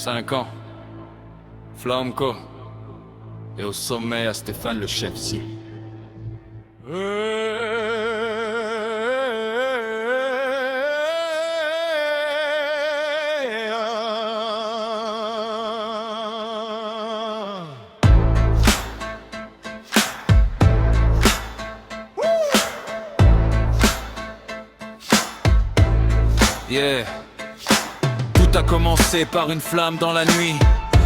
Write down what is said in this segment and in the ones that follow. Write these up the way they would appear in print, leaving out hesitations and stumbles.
5 ans, Flamco, et au sommet à Stéphane le chef si. Yeah. Tout a commencé par une flamme dans la nuit.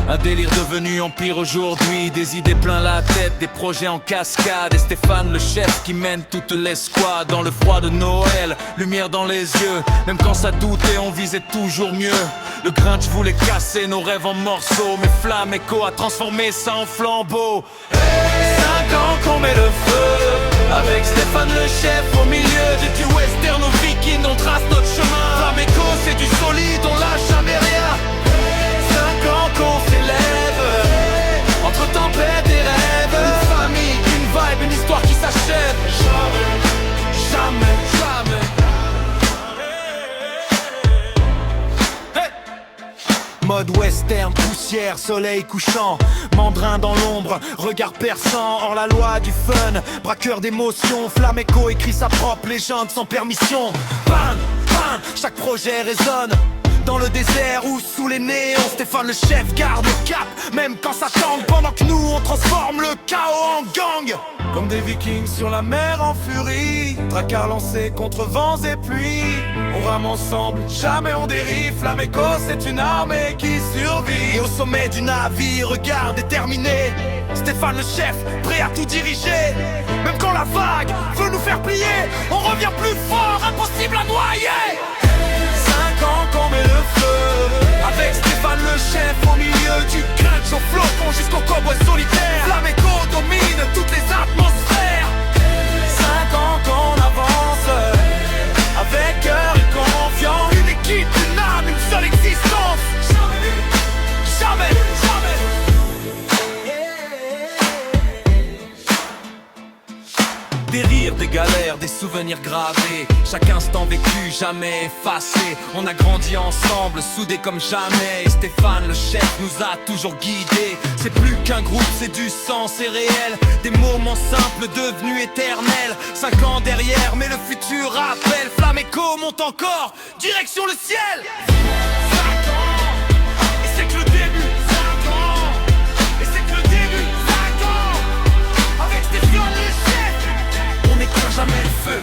Un délire devenu empire aujourd'hui. Des idées plein la tête, des projets en cascade. Et Stéphane le chef qui mène toute l'escouade. Dans le froid de Noël, lumière dans les yeux. Même quand ça doutait, on visait toujours mieux. Le Grinch voulait casser nos rêves en morceaux. Mais Flamme Echo a transformé ça en flambeau. 5 ans qu'on met le feu, avec Stéphane le chef au milieu du western aux vikings, on trace notre chemin. Flamme Echo c'est du solide, on lâche jamais rien. 5 ans qu'on s'élève, entre tempête et rêve. Une famille, une vibe, une histoire qui s'achève. Jamais, jamais, jamais. Mode western, poussière, soleil couchant. Mandrin dans l'ombre, regard perçant. Hors la loi du fun, braqueur d'émotions. Flamme Echo écrit sa propre légende sans permission. Bam, bam, chaque projet résonne. Dans le désert ou sous les néons, Stéphane le chef garde le cap, même quand ça tangue. Pendant que nous on transforme le chaos en gang. Comme des vikings sur la mer en furie, tracard lancé contre vents et pluies. On rame ensemble, jamais on dérive. Flamme Echo c'est une armée qui survit. Et au sommet du navire, regard déterminé, Stéphane le chef, prêt à tout diriger. Même quand la vague veut nous faire plier, on revient plus fort, impossible à noyer. 5 ans qu'on met le feu, avec Stéphane le chef au milieu du Grinch au flocon jusqu'au cowboy solitaire. Flamme Echo domine toutes les atmosphères. 5 ans qu'on avance, avec cœur et confiance. Une équipe, une âme, une seule existence. Jamais, jamais, jamais. Des rires, des galères, des souvenirs gravés. Chaque instant vécu, jamais effacé. On a grandi ensemble, soudés comme jamais. Et Stéphane le chef nous a toujours guidés. C'est plus qu'un groupe, c'est du sang, c'est réel. Des moments simples devenus éternels. 5 ans derrière, mais le futur rappelle. Flamme Echo monte encore, direction le ciel. 5 ans, et c'est que le début. 5 ans, et c'est que le début. 5 ans, avec Stéphane le chef, on n'éteint jamais le feu.